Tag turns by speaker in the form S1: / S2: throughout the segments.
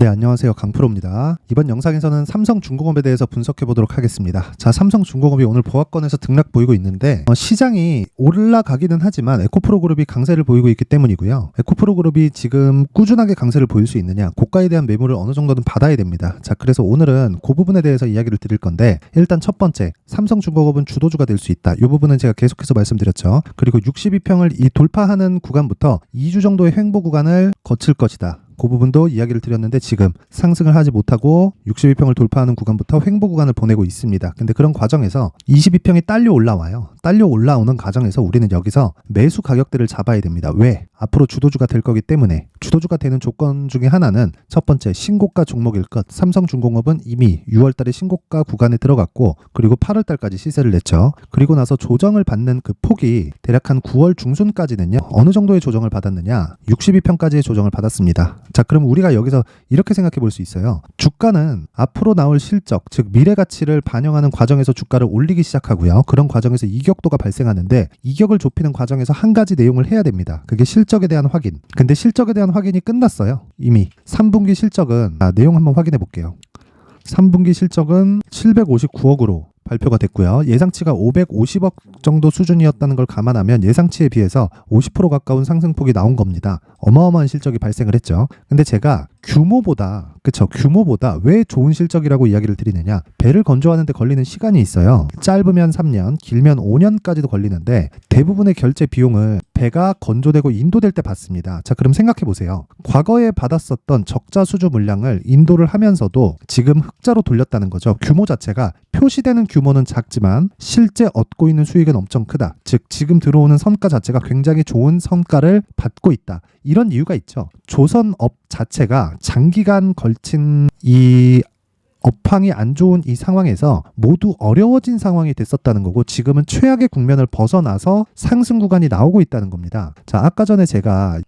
S1: 네, 안녕하세요. 강프로입니다. 이번 영상에서는 삼성중공업에 대해서 분석해 보도록 하겠습니다. 자, 삼성중공업이 오늘 보합권에서 등락 보이고 있는데 시장이 올라가기는 하지만 에코프로 그룹이 강세를 보이고 있기 때문이고요. 에코프로 그룹이 지금 꾸준하게 강세를 보일 수 있느냐, 고가에 대한 매물을 어느 정도는 받아야 됩니다. 자, 그래서 오늘은 그 부분에 대해서 이야기를 드릴 건데, 일단 첫 번째, 삼성중공업은 주도주가 될 수 있다. 이 부분은 제가 계속해서 말씀드렸죠. 그리고 62평을 돌파하는 구간부터 2주 정도의 횡보 구간을 거칠 것이다. 그 부분도 이야기를 드렸는데 지금 상승을 하지 못하고 62평을 돌파하는 구간부터 횡보 구간을 보내고 있습니다. 근데 그런 과정에서 22평이 딸려 올라와요. 딸려 올라오는 과정에서 우리는 여기서 매수 가격대를 잡아야 됩니다. 왜? 앞으로 주도주가 될 거기 때문에. 주도주가 되는 조건 중에 하나는 첫 번째, 신고가 종목일 것. 삼성중공업은 이미 6월 달에 신고가 구간에 들어갔고, 그리고 8월 달까지 시세를 냈죠. 그리고 나서 조정을 받는 그 폭이 대략 한 9월 중순까지는요, 어느 정도의 조정을 받았느냐, 62평까지의 조정을 받았습니다. 자, 그럼 우리가 여기서 이렇게 생각해 볼 수 있어요. 주가는 앞으로 나올 실적, 즉 미래 가치를 반영하는 과정에서 주가를 올리기 시작하고요. 그런 과정에서 이격도가 발생하는데, 이격을 좁히는 과정에서 한 가지 내용을 해야 됩니다. 그게 실적에 대한 확인. 근데 실적에 대한 확인이 끝났어요. 이미 3분기 실적은 내용 한번 확인해 볼게요. 3분기 실적은 759억으로 발표가 됐고요. 예상치가 550억 정도 수준이었다는 걸 감안하면 예상치에 비해서 50% 가까운 상승폭이 나온 겁니다. 어마어마한 실적이 발생을 했죠. 근데 제가 규모보다 왜 좋은 실적이라고 이야기를 드리느냐, 배를 건조하는 데 걸리는 시간이 있어요. 짧으면 3년, 길면 5년까지도 걸리는데 대부분의 결제 비용을 배가 건조되고 인도될 때 받습니다. 자, 그럼 생각해 보세요. 과거에 받았었던 적자 수주 물량을 인도를 하면서도 지금 흑자로 돌렸다는 거죠. 규모 자체가 표시되는 규모는 작지만 실제 얻고 있는 수익은 엄청 크다. 즉 지금 들어오는 성과 자체가 굉장히 좋은 성과를 받고 있다. 이런 이유가 있죠. 조선업 자체가 장기간 걸친 이 업황이 안 좋은 이 상황에서 모두 어려워진 상황이 됐었다는 거고, 지금은 최악의 국면을 벗어나서 상승 구간이 나오고 있다는 겁니다. 자, 아까 전에 제가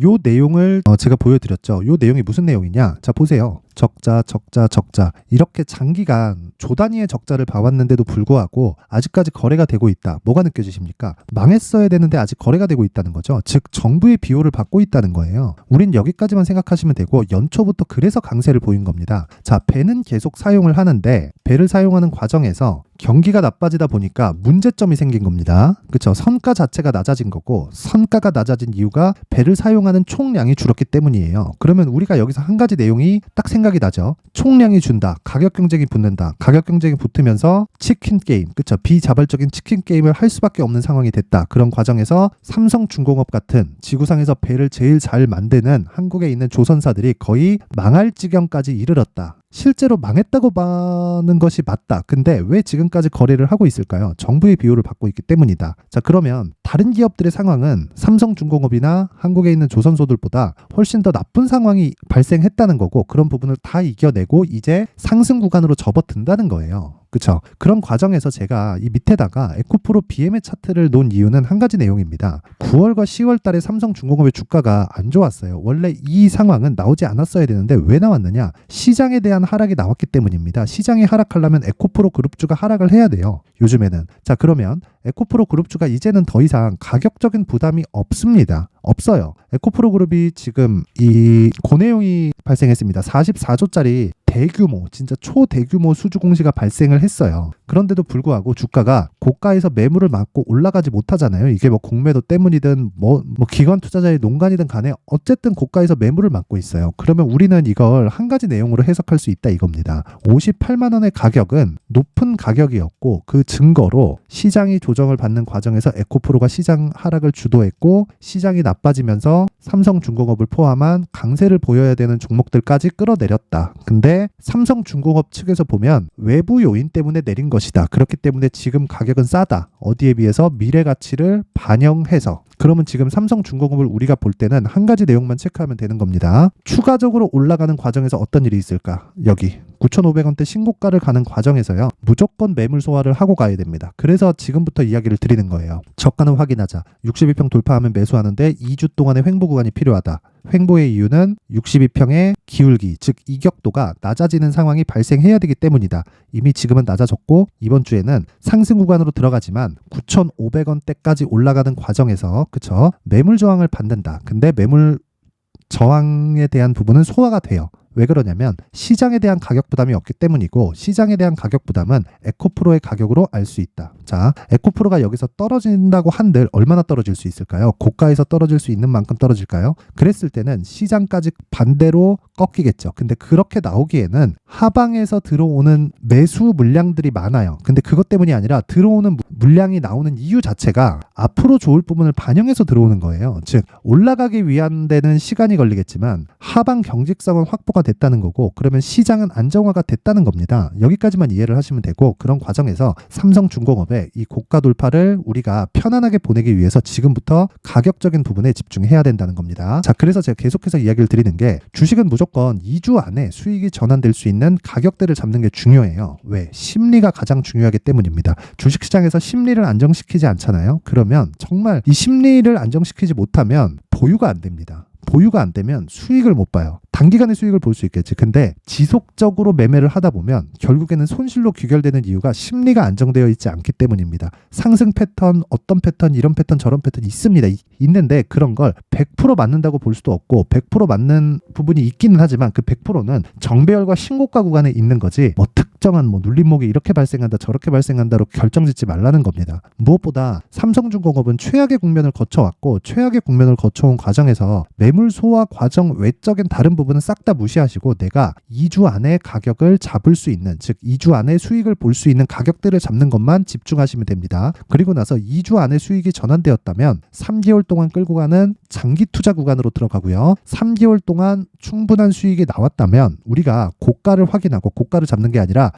S1: 요 내용을 제가 보여드렸죠. 요 내용이 무슨 내용이냐? 자, 보세요. 적자 이렇게 장기간 조 단위의 적자를 봐왔는데도 불구하고 아직까지 거래가 되고 있다. 뭐가 느껴지십니까? 망했어야 되는데 아직 거래가 되고 있다는 거죠. 즉 정부의 비호를 받고 있다는 거예요. 우린 여기까지만 생각하시면 되고, 연초부터 그래서 강세를 보인 겁니다. 자, 배는 계속 사용을 하는데 배를 사용하는 과정에서 경기가 나빠지다 보니까 문제점이 생긴 겁니다. 그렇죠? 선가 자체가 낮아진 거고, 선가가 낮아진 이유가 배를 사용하는 총량이 줄었기 때문이에요. 그러면 우리가 여기서 한 가지 내용이 딱 생각이 나죠. 총량이 준다. 가격 경쟁이 붙는다. 가격 경쟁이 붙으면서 치킨 게임, 그렇죠? 비자발적인 치킨 게임을 할 수밖에 없는 상황이 됐다. 그런 과정에서 삼성중공업 같은 지구상에서 배를 제일 잘 만드는 한국에 있는 조선사들이 거의 망할 지경까지 이르렀다. 실제로 망했다고 봐는 것이 맞다. 근데 왜 지금까지 거래를 하고 있을까요? 정부의 비호를 받고 있기 때문이다. 자, 그러면 다른 기업들의 상황은 삼성중공업이나 한국에 있는 조선소들보다 훨씬 더 나쁜 상황이 발생했다는 거고, 그런 부분을 다 이겨내고 이제 상승 구간으로 접어든다는 거예요. 그쵸? 그런 과정에서 제가 이 밑에다가 에코프로 BM의 차트를 놓은 이유는 한 가지 내용입니다. 9월과 10월 달에 삼성중공업의 주가가 안 좋았어요. 원래 이 상황은 나오지 않았어야 되는데 왜 나왔느냐? 시장에 대한 하락이 나왔기 때문입니다. 시장이 하락하려면 에코프로 그룹주가 하락을 해야 돼요. 요즘에는. 자, 그러면 에코프로 그룹주가 이제는 더 이상 가격적인 부담이 없습니다. 없어요. 에코프로 그룹이 지금 이 고내용이 발생했습니다. 44조짜리 대규모, 진짜 초대규모 수주 공시가 발생을 했어요. 그런데도 불구하고 주가가 고가에서 매물을 맞고 올라가지 못하잖아요. 이게 뭐 공매도 때문이든 뭐 기관 투자자의 농간이든 간에 어쨌든 고가에서 매물을 맞고 있어요. 그러면 우리는 이걸 한 가지 내용으로 해석할 수 있다 이겁니다. 58만 원의 가격은 높은 가격이었고, 그 증거로 시장이 조정을 받는 과정에서 에코프로가 시장 하락을 주도했고, 시장이 나빠지면서 삼성중공업을 포함한 강세를 보여야 되는 종목들까지 끌어내렸다. 근데 삼성중공업 측에서 보면 외부 요인 때문에 내린 것이다. 그렇기 때문에 지금 가격은 싸다. 어디에 비해서 미래 가치를 반영해서. 그러면 지금 삼성중공업을 우리가 볼 때는 한 가지 내용만 체크하면 되는 겁니다. 추가적으로 올라가는 과정에서 어떤 일이 있을까? 여기 9,500원대 신고가를 가는 과정에서요, 무조건 매물 소화를 하고 가야 됩니다. 그래서 지금부터 이야기를 드리는 거예요. 저가는 확인하자. 62평 돌파하면 매수하는데 2주 동안의 횡보 구간이 필요하다. 횡보의 이유는 62평의 기울기, 즉 이격도가 낮아지는 상황이 발생해야 되기 때문이다. 이미 지금은 낮아졌고 이번 주에는 상승 구간으로 들어가지만 9,500원대까지 올라가는 과정에서, 그쵸, 매물 저항을 받는다. 근데 매물 저항에 대한 부분은 소화가 돼요. 왜 그러냐면 시장에 대한 가격 부담이 없기 때문이고, 시장에 대한 가격 부담은 에코프로의 가격으로 알 수 있다. 자, 에코프로가 여기서 떨어진다고 한들 얼마나 떨어질 수 있을까요? 고가에서 떨어질 수 있는 만큼 떨어질까요? 그랬을 때는 시장까지 반대로 꺾이겠죠. 근데 그렇게 나오기에는 하방에서 들어오는 매수 물량들이 많아요. 근데 그것 때문이 아니라 들어오는 물량이 나오는 이유 자체가 앞으로 좋을 부분을 반영해서 들어오는 거예요. 즉 올라가기 위한 데는 시간이 걸리겠지만 하방 경직성은 확보가 됐다는 거고, 그러면 시장은 안정화가 됐다는 겁니다. 여기까지만 이해를 하시면 되고, 그런 과정에서 삼성중공업의 이 고가 돌파를 우리가 편안하게 보내기 위해서 지금부터 가격적인 부분에 집중해야 된다는 겁니다. 자, 그래서 제가 계속해서 이야기를 드리는 게, 주식은 무조건 2주 안에 수익이 전환될 수 있는 가격대를 잡는 게 중요해요. 왜? 심리가 가장 중요하기 때문입니다. 주식시장에서 심리를 안정시키지 않잖아요. 그러면 정말 이 심리를 안정시키지 못하면 보유가 안 됩니다. 보유가 안 되면 수익을 못 봐요. 단기간에 수익을 볼 수 있겠지. 근데 지속적으로 매매를 하다 보면 결국에는 손실로 귀결되는 이유가 심리가 안정되어 있지 않기 때문입니다. 상승 패턴, 어떤 패턴, 이런 패턴, 저런 패턴 있습니다. 있는데 그런 걸 100% 맞는다고 볼 수도 없고, 100% 맞는 부분이 있기는 하지만 그 100%는 정배열과 신고가 구간에 있는 거지, 특정한 눌림목이 이렇게 발생한다, 저렇게 발생한다로 결정짓지 말라는 겁니다. 무엇보다 삼성중공업은 최악의 국면을 거쳐왔고, 최악의 국면을 거쳐온 과정에서 매물 소화 과정 외적인 다른 부분은 싹 다 무시하시고, 내가 2주 안에 가격을 잡을 수 있는, 즉 2주 안에 수익을 볼 수 있는 가격대를 잡는 것만 집중하시면 됩니다. 그리고 나서 2주 안에 수익이 전환되었다면 3개월 동안 끌고 가는 장기 투자 구간으로 들어가고요. 3개월 동안 충분한 수익이 나왔다면 우리가 고가를 확인하고, 고가를 잡는 게 아니라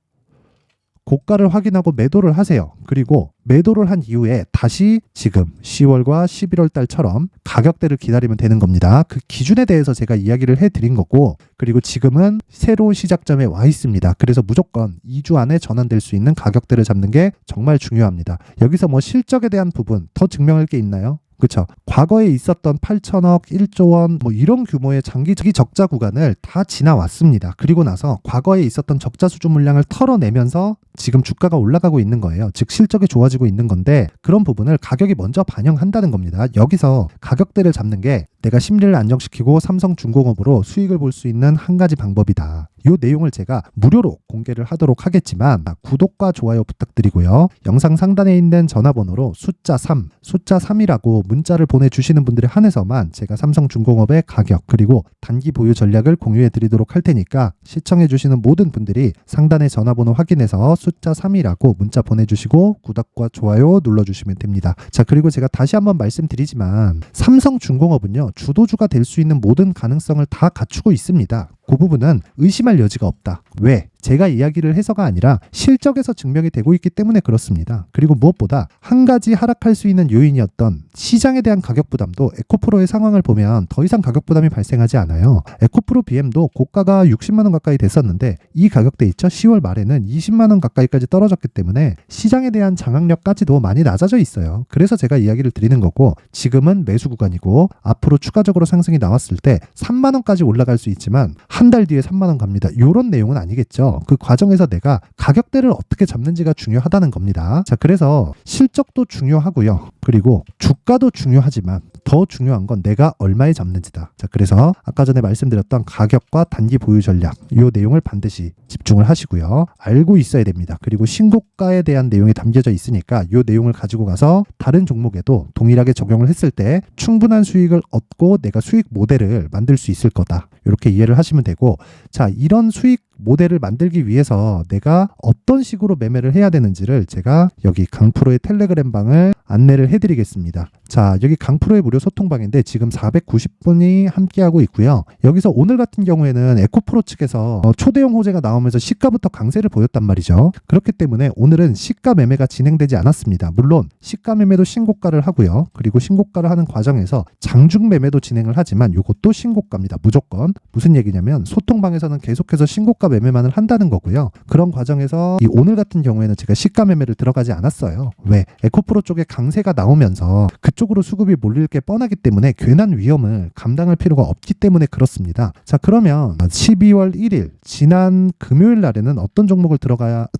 S1: 고가를 확인하고 매도를 하세요. 그리고 매도를 한 이후에 다시 지금 10월과 11월 달처럼 가격대를 기다리면 되는 겁니다. 그 기준에 대해서 제가 이야기를 해드린 거고, 그리고 지금은 새로운 시작점에 와 있습니다. 그래서 무조건 2주 안에 전환될 수 있는 가격대를 잡는 게 정말 중요합니다. 여기서 실적에 대한 부분 더 증명할 게 있나요? 그렇죠. 과거에 있었던 8천억, 1조 원 이런 규모의 장기적인 적자 구간을 다 지나왔습니다. 그리고 나서 과거에 있었던 적자 수준 물량을 털어내면서 지금 주가가 올라가고 있는 거예요. 즉 실적이 좋아지고 있는 건데, 그런 부분을 가격이 먼저 반영한다는 겁니다. 여기서 가격대를 잡는 게 내가 심리를 안정시키고 삼성중공업으로 수익을 볼 수 있는 한 가지 방법이다. 이 내용을 제가 무료로 공개를 하도록 하겠지만 구독과 좋아요 부탁드리고요. 영상 상단에 있는 전화번호로 숫자 3이라고 문자를 보내주시는 분들에 한해서만 제가 삼성중공업의 가격 그리고 단기 보유 전략을 공유해 드리도록 할 테니까, 시청해 주시는 모든 분들이 상단의 전화번호 확인해서 숫자 3이라고 문자 보내주시고 구독과 좋아요 눌러주시면 됩니다. 자, 그리고 제가 다시 한번 말씀드리지만 삼성중공업은요, 주도주가 될 수 있는 모든 가능성을 다 갖추고 있습니다. 그 부분은 의심할 여지가 없다. 왜? 제가 이야기를 해서가 아니라 실적에서 증명이 되고 있기 때문에 그렇습니다. 그리고 무엇보다 한 가지 하락할 수 있는 요인이었던 시장에 대한 가격 부담도 에코프로의 상황을 보면 더 이상 가격 부담이 발생하지 않아요. 에코프로 BM도 고가가 60만 원 가까이 됐었는데 이 가격대 있죠? 10월 말에는 20만 원 가까이까지 떨어졌기 때문에 시장에 대한 장악력까지도 많이 낮아져 있어요. 그래서 제가 이야기를 드리는 거고, 지금은 매수 구간이고 앞으로 추가적으로 상승이 나왔을 때 3만 원까지 올라갈 수 있지만 한 달 뒤에 3만 원 갑니다. 이런 내용은 아니겠죠. 그 과정에서 내가 가격대를 어떻게 잡는지가 중요하다는 겁니다. 자, 그래서 실적도 중요하고요. 그리고 주가도 중요하지만 더 중요한 건 내가 얼마에 잡는지다. 자, 그래서 아까 전에 말씀드렸던 가격과 단기 보유 전략, 이 내용을 반드시 집중을 하시고요. 알고 있어야 됩니다. 그리고 신고가에 대한 내용이 담겨져 있으니까 이 내용을 가지고 가서 다른 종목에도 동일하게 적용을 했을 때 충분한 수익을 얻고 내가 수익 모델을 만들 수 있을 거다. 이렇게 이해를 하시면 되고, 자, 이런 수익 모델을 만들기 위해서 내가 어떤 식으로 매매를 해야 되는지를 제가 여기 강프로의 텔레그램 방을 안내를 해드리겠습니다. 자, 여기 강프로의 무료 소통방인데 지금 490분이 함께하고 있고요. 여기서 오늘 같은 경우에는 에코프로 측에서 초대형 호재가 나오면서 시가부터 강세를 보였단 말이죠. 그렇기 때문에 오늘은 시가 매매가 진행되지 않았습니다. 물론 시가 매매도 신고가를 하고요. 그리고 신고가를 하는 과정에서 장중 매매도 진행을 하지만 이것도 신고가입니다. 무조건. 무슨 얘기냐면 소통방에서는 계속해서 신고가 매매만을 한다는 거고요. 그런 과정에서 이 오늘 같은 경우에는 제가 시가 매매를 들어가지 않았어요. 왜? 에코프로 쪽에 강세가 나오면서 그쪽으로 수급이 몰릴 게 뻔하기 때문에 괜한 위험을 감당할 필요가 없기 때문에 그렇습니다. 자, 그러면 12월 1일 지난 금요일 날에는 어떤 종목을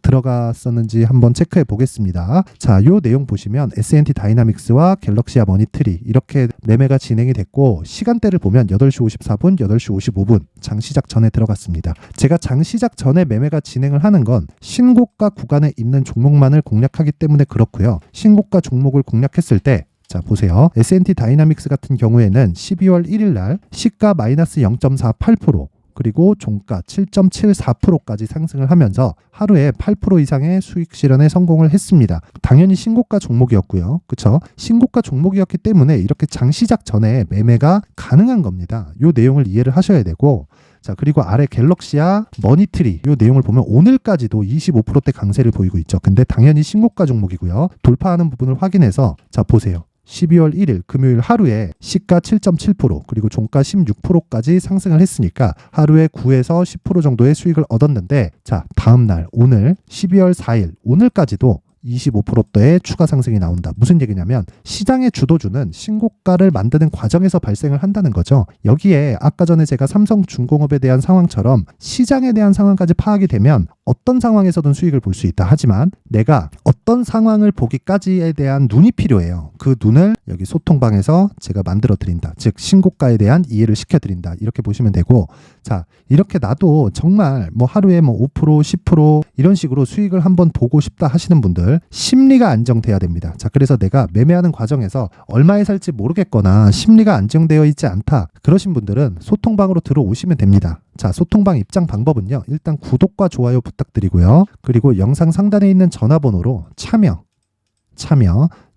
S1: 들어갔었는지 한번 체크해 보겠습니다. 자, 요 내용 보시면 S&T 다이나믹스와 갤럭시아 머니트리 이렇게 매매가 진행이 됐고, 시간대를 보면 8시 54분, 8시 55분 장 시작 전에 들어갔습니다. 제가 장 시작 전에 매매가 진행을 하는 건 신고가 구간에 있는 종목만을 공략하기 때문에 그렇고요. 신고가 종목을 공략했을 때, 자 보세요. S&T 다이나믹스 같은 경우에는 12월 1일 날 시가 마이너스 0.48%, 그리고 종가 7.74%까지 상승을 하면서 하루에 8% 이상의 수익 실현에 성공을 했습니다. 당연히 신고가 종목이었고요. 그쵸? 신고가 종목이었기 때문에 이렇게 장 시작 전에 매매가 가능한 겁니다. 이 내용을 이해를 하셔야 되고, 자, 그리고 아래 갤럭시아 머니트리 이 내용을 보면 오늘까지도 25%대 강세를 보이고 있죠. 근데 당연히 신고가 종목이고요. 돌파하는 부분을 확인해서 자 보세요. 12월 1일 금요일 하루에 시가 7.7% 그리고 종가 16%까지 상승을 했으니까 하루에 9에서 10% 정도의 수익을 얻었는데, 자 다음날 오늘 12월 4일 오늘까지도 25%대의 추가 상승이 나온다. 무슨 얘기냐면 시장의 주도주는 신고가를 만드는 과정에서 발생을 한다는 거죠. 여기에 아까 전에 제가 삼성중공업에 대한 상황처럼 시장에 대한 상황까지 파악이 되면 어떤 상황에서든 수익을 볼 수 있다. 하지만 내가 어떤 상황을 보기까지에 대한 눈이 필요해요. 그 눈을 여기 소통방에서 제가 만들어 드린다. 즉 신고가에 대한 이해를 시켜 드린다. 이렇게 보시면 되고, 자 이렇게 나도 정말 뭐 하루에 뭐 5%, 10% 이런 식으로 수익을 한번 보고 싶다 하시는 분들 심리가 안정돼야 됩니다. 자 그래서 내가 매매하는 과정에서 얼마에 살지 모르겠거나 심리가 안정되어 있지 않다 그러신 분들은 소통방으로 들어오시면 됩니다. 자 소통방 입장 방법은요, 일단 구독과 좋아요 부탁드리고요. 그리고 영상 상단에 있는 전화번호로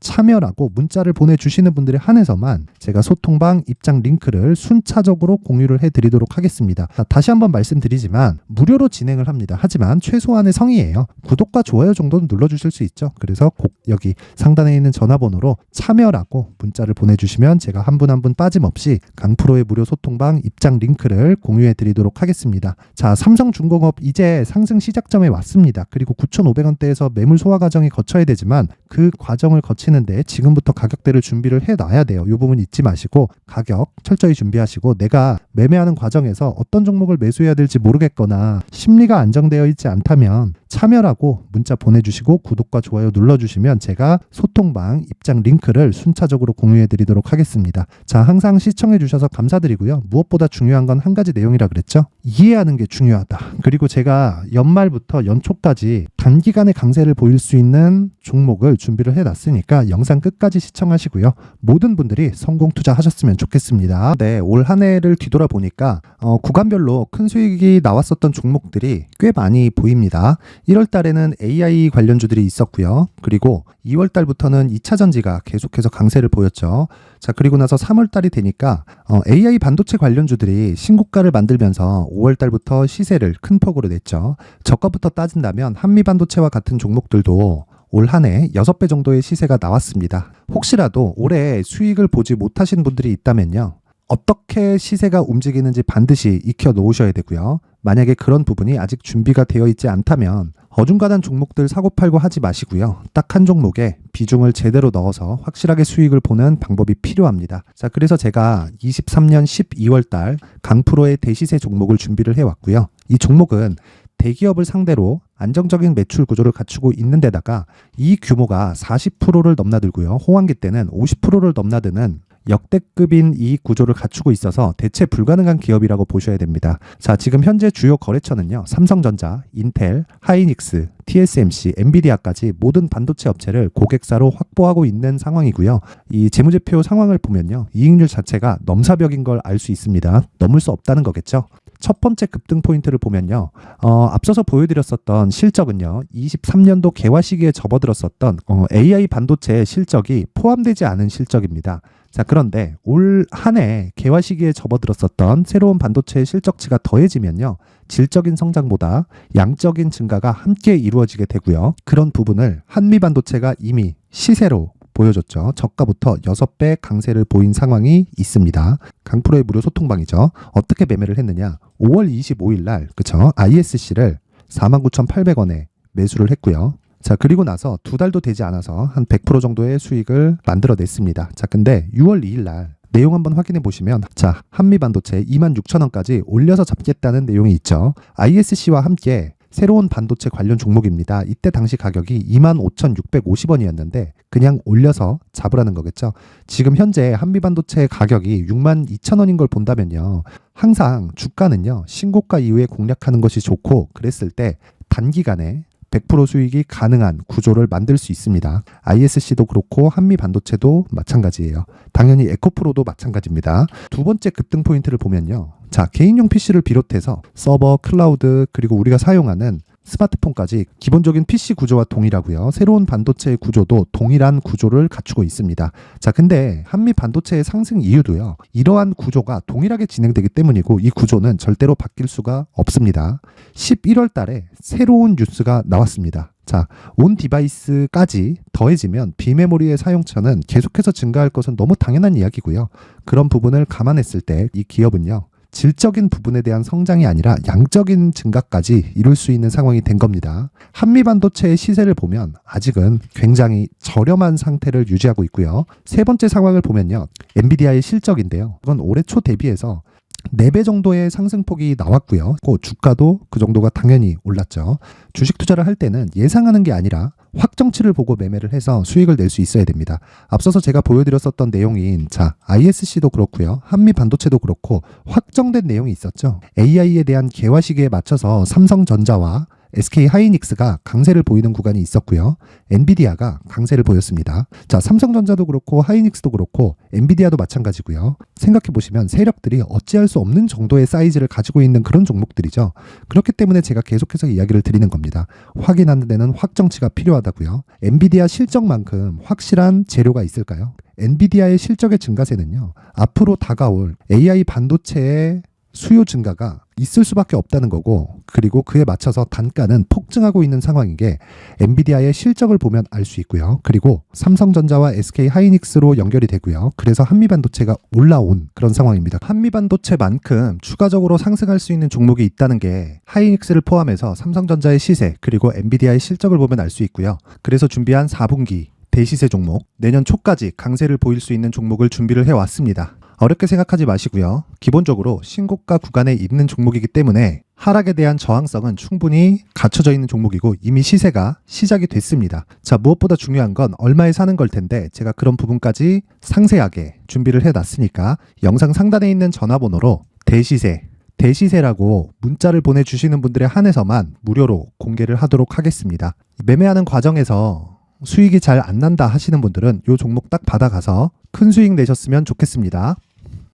S1: 참여라고 문자를 보내주시는 분들에 한해서만 제가 소통방 입장 링크를 순차적으로 공유를 해드리도록 하겠습니다. 자, 다시 한번 말씀드리지만 무료로 진행을 합니다. 하지만 최소한의 성의예요. 구독과 좋아요 정도는 눌러주실 수 있죠. 그래서 여기 상단에 있는 전화번호로 참여라고 문자를 보내주시면 제가 한 분 한 분 빠짐없이 강프로의 무료 소통방 입장 링크를 공유해드리도록 하겠습니다. 자 삼성중공업 이제 상승 시작점에 왔습니다. 그리고 9,500원대에서 매물 소화 과정이 거쳐야 되지만 그 과정을 거치는데 지금부터 가격대를 준비를 해놔야 돼요. 이 부분 잊지 마시고 가격 철저히 준비하시고, 내가 매매하는 과정에서 어떤 종목을 매수해야 될지 모르겠거나 심리가 안정되어 있지 않다면 참여라고 문자 보내주시고 구독과 좋아요 눌러주시면 제가 소통방 입장 링크를 순차적으로 공유해드리도록 하겠습니다. 자 항상 시청해주셔서 감사드리고요. 무엇보다 중요한 건 한 가지 내용이라 그랬죠. 이해하는 게 중요하다. 그리고 제가 연말부터 연초까지 단기간에 강세를 보일 수 있는 종목을 준비를 해놨으니까 영상 끝까지 시청하시고요. 모든 분들이 성공 투자하셨으면 좋겠습니다. 네, 올 한 해를 뒤돌아보니까 구간별로 큰 수익이 나왔었던 종목들이 꽤 많이 보입니다. 1월 달에는 AI 관련주들이 있었고요. 그리고 2월 달부터는 2차 전지가 계속해서 강세를 보였죠. 자 그리고 나서 3월 달이 되니까 AI 반도체 관련주들이 신고가를 만들면서 5월 달부터 시세를 큰 폭으로 냈죠. 저가부터 따진다면 한미반도체와 같은 종목들도 올 한 해 6배 정도의 시세가 나왔습니다. 혹시라도 올해 수익을 보지 못하신 분들이 있다면요, 어떻게 시세가 움직이는지 반드시 익혀 놓으셔야 되고요. 만약에 그런 부분이 아직 준비가 되어 있지 않다면 어중간한 종목들 사고팔고 하지 마시고요. 딱 한 종목에 비중을 제대로 넣어서 확실하게 수익을 보는 방법이 필요합니다. 자, 그래서 제가 23년 12월 달 강프로의 대시세 종목을 준비를 해왔고요. 이 종목은 대기업을 상대로 안정적인 매출 구조를 갖추고 있는 데다가 이 규모가 40%를 넘나들고요. 호황기 때는 50%를 넘나드는 역대급인 이익 구조를 갖추고 있어서 대체 불가능한 기업이라고 보셔야 됩니다. 자, 지금 현재 주요 거래처는요, 삼성전자, 인텔, 하이닉스, TSMC, 엔비디아까지 모든 반도체 업체를 고객사로 확보하고 있는 상황이고요. 이 재무제표 상황을 보면요, 이익률 자체가 넘사벽인 걸 알 수 있습니다. 넘을 수 없다는 거겠죠. 첫 번째 급등 포인트를 보면요, 앞서서 보여드렸었던 실적은요, 23년도 개화 시기에 접어들었었던 AI 반도체의 실적이 포함되지 않은 실적입니다. 자, 그런데 올 한 해 개화 시기에 접어들었었던 새로운 반도체의 실적치가 더해지면요, 질적인 성장보다 양적인 증가가 함께 이루어지게 되고요. 그런 부분을 한미반도체가 이미 시세로 보여줬죠. 저가부터 6배 강세를 보인 상황이 있습니다. 강프로의 무료 소통방이죠. 어떻게 매매를 했느냐? 5월 25일 날 그쵸? ISC를 49,800원에 매수를 했고요. 자, 그리고 나서 2달도 되지 않아서 한 100% 정도의 수익을 만들어냈습니다. 자, 근데 6월 2일 날 내용 한번 확인해 보시면, 자, 한미반도체 26,000원까지 올려서 잡겠다는 내용이 있죠. ISC와 함께 새로운 반도체 관련 종목입니다. 이때 당시 가격이 25,650원이었는데 그냥 올려서 잡으라는 거겠죠. 지금 현재 한미반도체 가격이 62,000원인 걸 본다면요. 항상 주가는요. 신고가 이후에 공략하는 것이 좋고, 그랬을 때 단기간에 100% 수익이 가능한 구조를 만들 수 있습니다. ISC도 그렇고 한미반도체도 마찬가지예요. 당연히 에코프로도 마찬가지입니다. 두 번째 급등 포인트를 보면요. 자, 개인용 PC를 비롯해서 서버, 클라우드, 그리고 우리가 사용하는 스마트폰까지 기본적인 PC 구조와 동일하고요. 새로운 반도체의 구조도 동일한 구조를 갖추고 있습니다. 자, 근데 한미 반도체의 상승 이유도요. 이러한 구조가 동일하게 진행되기 때문이고 이 구조는 절대로 바뀔 수가 없습니다. 11월 달에 새로운 뉴스가 나왔습니다. 자, 온 디바이스까지 더해지면 비메모리의 사용처는 계속해서 증가할 것은 너무 당연한 이야기고요. 그런 부분을 감안했을 때 이 기업은요. 질적인 부분에 대한 성장이 아니라 양적인 증가까지 이룰 수 있는 상황이 된 겁니다. 한미반도체의 시세를 보면 아직은 굉장히 저렴한 상태를 유지하고 있고요. 세 번째 상황을 보면요. 엔비디아의 실적인데요. 이건 올해 초 대비해서 4배 정도의 상승폭이 나왔고요. 주가도 그 정도가 당연히 올랐죠. 주식 투자를 할 때는 예상하는 게 아니라 확정치를 보고 매매를 해서 수익을 낼 수 있어야 됩니다. 앞서서 제가 보여드렸었던 내용인 자, ISC도 그렇고요. 한미반도체도 그렇고 확정된 내용이 있었죠. AI에 대한 개화 시기에 맞춰서 삼성전자와 SK 하이닉스가 강세를 보이는 구간이 있었고요. 엔비디아가 강세를 보였습니다. 자, 삼성전자도 그렇고 하이닉스도 그렇고 엔비디아도 마찬가지고요. 생각해 보시면 세력들이 어찌할 수 없는 정도의 사이즈를 가지고 있는 그런 종목들이죠. 그렇기 때문에 제가 계속해서 이야기를 드리는 겁니다. 확인하는 데는 확정치가 필요하다고요. 엔비디아 실적만큼 확실한 재료가 있을까요? 엔비디아의 실적의 증가세는요. 앞으로 다가올 AI 반도체의 수요 증가가 있을 수밖에 없다는 거고, 그리고 그에 맞춰서 단가는 폭증하고 있는 상황인 게 엔비디아의 실적을 보면 알 수 있고요. 그리고 삼성전자와 SK 하이닉스로 연결이 되고요. 그래서 한미반도체가 올라온 그런 상황입니다. 한미반도체만큼 추가적으로 상승할 수 있는 종목이 있다는 게 하이닉스를 포함해서 삼성전자의 시세 그리고 엔비디아의 실적을 보면 알 수 있고요. 그래서 준비한 4분기 대시세 종목, 내년 초까지 강세를 보일 수 있는 종목을 준비를 해왔습니다. 어렵게 생각하지 마시고요. 기본적으로 신고가 구간에 있는 종목이기 때문에 하락에 대한 저항성은 충분히 갖춰져 있는 종목이고 이미 시세가 시작이 됐습니다. 자, 무엇보다 중요한 건 얼마에 사는 걸 텐데 제가 그런 부분까지 상세하게 준비를 해놨으니까 영상 상단에 있는 전화번호로 대시세라고 문자를 보내주시는 분들에 한해서만 무료로 공개를 하도록 하겠습니다. 매매하는 과정에서 수익이 잘 안 난다 하시는 분들은 이 종목 딱 받아가서 큰 수익 내셨으면 좋겠습니다.